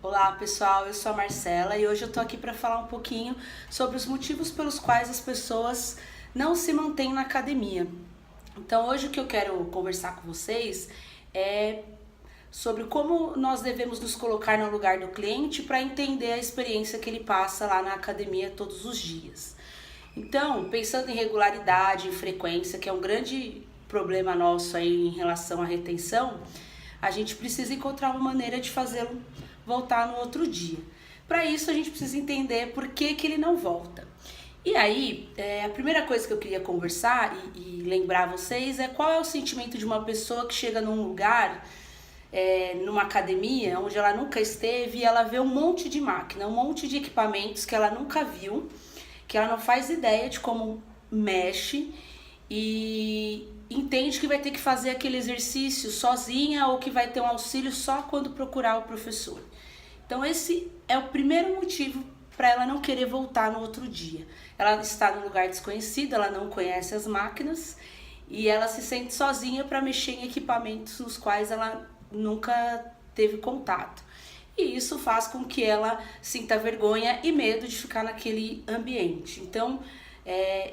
Olá pessoal, eu sou a Marcela e hoje eu tô aqui para falar um pouquinho sobre os motivos pelos quais as pessoas não se mantêm na academia. Então hoje o que eu quero conversar com vocês é sobre como nós devemos nos colocar no lugar do cliente para entender a experiência que ele passa lá na academia todos os dias. Então, pensando em regularidade, em frequência, que é um grande problema nosso aí em relação à retenção, a gente precisa encontrar uma maneira de fazê-lo voltar no outro dia. Para isso, a gente precisa entender por que ele não volta. E aí, a primeira coisa que eu queria conversar e lembrar vocês é qual é o sentimento de uma pessoa que chega num lugar, numa academia, onde ela nunca esteve e ela vê um monte de máquina, um monte de equipamentos que ela nunca viu, que ela não faz ideia de como mexe e entende que vai ter que fazer aquele exercício sozinha ou que vai ter um auxílio só quando procurar o professor. Então esse é o primeiro motivo para ela não querer voltar no outro dia. Ela está num lugar desconhecido, ela não conhece as máquinas e ela se sente sozinha para mexer em equipamentos nos quais ela nunca teve contato. E isso faz com que ela sinta vergonha e medo de ficar naquele ambiente. Então,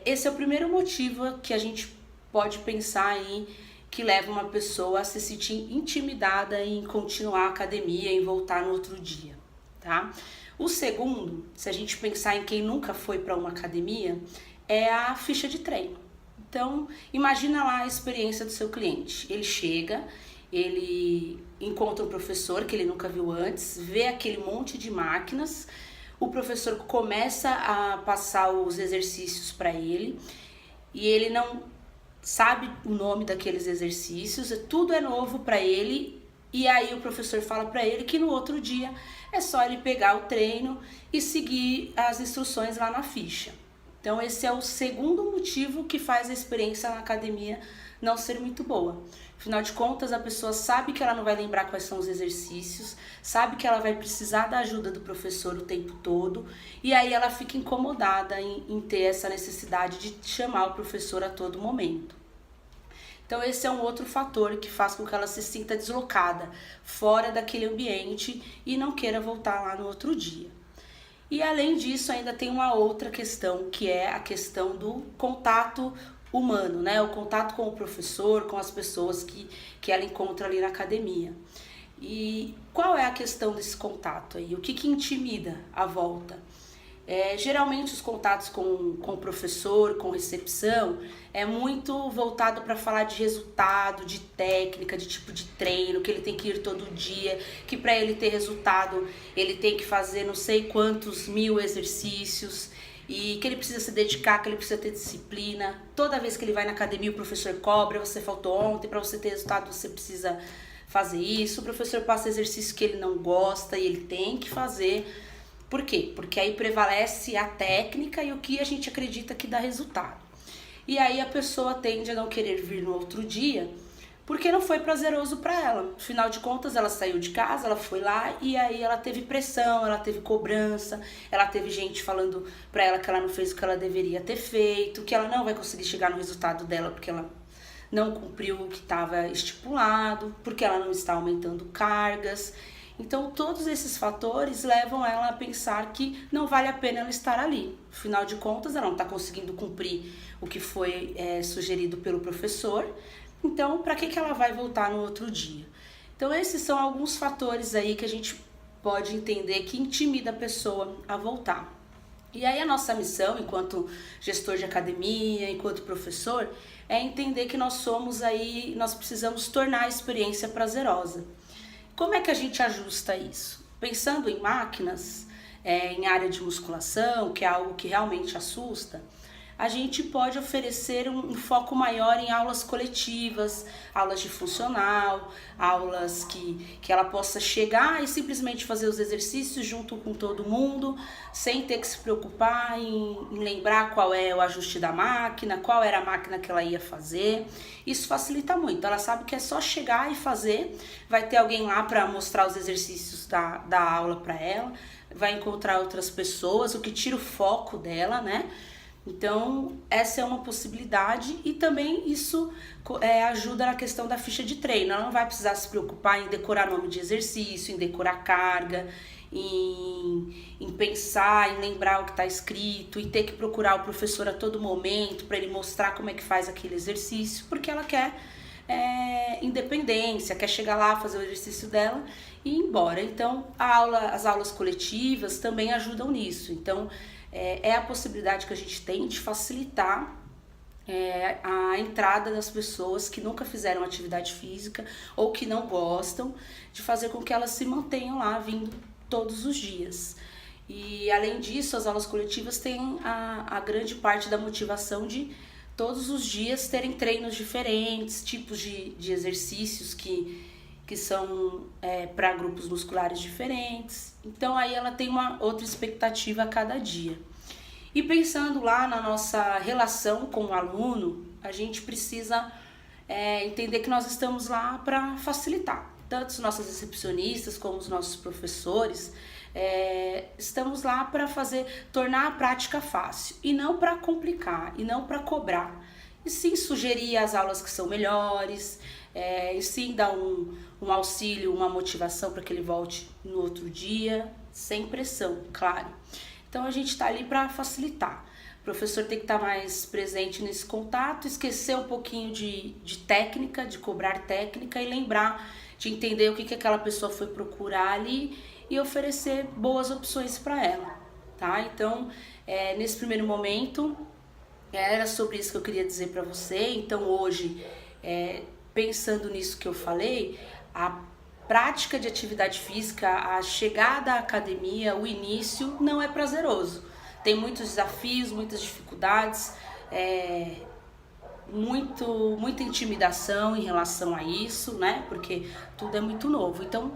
esse é o primeiro motivo que a gente pode pensar aí que leva uma pessoa a se sentir intimidada em continuar a academia, em voltar no outro dia, tá? O segundo, se a gente pensar em quem nunca foi para uma academia, é a ficha de treino. Então, imagina lá a experiência do seu cliente. Ele chega, ele encontra um professor que ele nunca viu antes, vê aquele monte de máquinas, o professor começa a passar os exercícios para ele e ele não sabe o nome daqueles exercícios, tudo é novo para ele e aí o professor fala para ele que no outro dia é só ele pegar o treino e seguir as instruções lá na ficha. Então esse é o segundo motivo que faz a experiência na academia não ser muito boa. Afinal de contas, a pessoa sabe que ela não vai lembrar quais são os exercícios, sabe que ela vai precisar da ajuda do professor o tempo todo, e aí ela fica incomodada em ter essa necessidade de chamar o professor a todo momento. Então esse é um outro fator que faz com que ela se sinta deslocada, fora daquele ambiente e não queira voltar lá no outro dia. E além disso, ainda tem uma outra questão, que é a questão do contato humano, né? O contato com o professor, com as pessoas que ela encontra ali na academia. E qual é a questão desse contato aí? O que intimida a volta? Geralmente os contatos com o professor, com recepção, é muito voltado para falar de resultado, de técnica, de tipo de treino, que ele tem que ir todo dia, que para ele ter resultado ele tem que fazer não sei quantos mil exercícios e que ele precisa se dedicar, que ele precisa ter disciplina. Toda vez que ele vai na academia o professor cobra, você faltou ontem, para você ter resultado você precisa fazer isso. O professor passa exercício que ele não gosta e ele tem que fazer. Por quê? Porque aí prevalece a técnica e o que a gente acredita que dá resultado. E aí a pessoa tende a não querer vir no outro dia porque não foi prazeroso para ela. Afinal de contas, ela saiu de casa, ela foi lá e aí ela teve pressão, ela teve cobrança, ela teve gente falando para ela que ela não fez o que ela deveria ter feito, que ela não vai conseguir chegar no resultado dela porque ela não cumpriu o que estava estipulado, porque ela não está aumentando cargas. Então, todos esses fatores levam ela a pensar que não vale a pena ela estar ali. Afinal de contas, ela não está conseguindo cumprir o que foi sugerido pelo professor. Então, para que ela vai voltar no outro dia? Então, esses são alguns fatores aí que a gente pode entender que intimida a pessoa a voltar. E aí a nossa missão, enquanto gestor de academia, enquanto professor, é entender que nós precisamos tornar a experiência prazerosa. Como é que a gente ajusta isso? Pensando em máquinas, em área de musculação, que é algo que realmente assusta, a gente pode oferecer um foco maior em aulas coletivas, aulas de funcional, aulas que ela possa chegar e simplesmente fazer os exercícios junto com todo mundo, sem ter que se preocupar em lembrar qual é o ajuste da máquina, qual era a máquina que ela ia fazer. Isso facilita muito, ela sabe que é só chegar e fazer, vai ter alguém lá para mostrar os exercícios da aula para ela, vai encontrar outras pessoas, o que tira o foco dela, né? Então, essa é uma possibilidade e também isso ajuda na questão da ficha de treino. Ela não vai precisar se preocupar em decorar nome de exercício, em decorar carga, em pensar, em lembrar o que está escrito e ter que procurar o professor a todo momento para ele mostrar como é que faz aquele exercício, porque ela quer independência, quer chegar lá, fazer o exercício dela e ir embora. Então, as aulas coletivas também ajudam nisso. Então, é a possibilidade que a gente tem de facilitar a entrada das pessoas que nunca fizeram atividade física ou que não gostam, de fazer com que elas se mantenham lá vindo todos os dias. E além disso, as aulas coletivas têm a grande parte da motivação de todos os dias terem treinos diferentes, tipos de exercícios que são para grupos musculares diferentes. Então aí ela tem uma outra expectativa a cada dia. E pensando lá na nossa relação com o aluno, a gente precisa entender que nós estamos lá para facilitar. Tanto os nossos recepcionistas como os nossos professores, estamos lá para tornar a prática fácil e não para complicar e não para cobrar. E sim sugerir as aulas que são melhores, e sim dar um auxílio, uma motivação para que ele volte no outro dia, sem pressão, claro. Então a gente está ali para facilitar. O professor tem que estar mais presente nesse contato, esquecer um pouquinho de técnica, de cobrar técnica e lembrar de entender o que aquela pessoa foi procurar ali e oferecer boas opções para ela, tá? Então, nesse primeiro momento, era sobre isso que eu queria dizer para você. Então, hoje, pensando nisso que eu falei, a prática de atividade física, a chegada à academia, o início não é prazeroso. Tem muitos desafios, muitas dificuldades, muita intimidação em relação a isso, né? Porque tudo é muito novo. Então,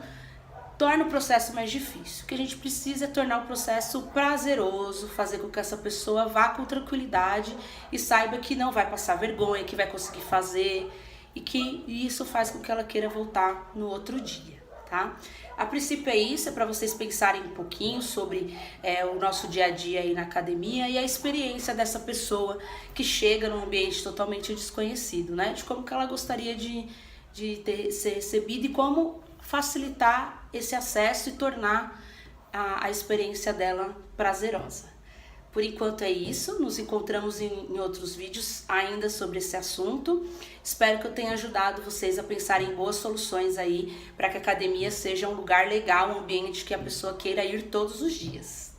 torna o processo mais difícil. O que a gente precisa é tornar o processo prazeroso, fazer com que essa pessoa vá com tranquilidade e saiba que não vai passar vergonha, que vai conseguir fazer e que isso faz com que ela queira voltar no outro dia, tá? A princípio é isso, é para vocês pensarem um pouquinho sobre o nosso dia a dia aí na academia e a experiência dessa pessoa que chega num ambiente totalmente desconhecido, né? De como que ela gostaria de ser recebida e como facilitar esse acesso e tornar a experiência dela prazerosa. Por enquanto é isso, nos encontramos em outros vídeos ainda sobre esse assunto. Espero que eu tenha ajudado vocês a pensarem em boas soluções aí para que a academia seja um lugar legal, um ambiente que a pessoa queira ir todos os dias.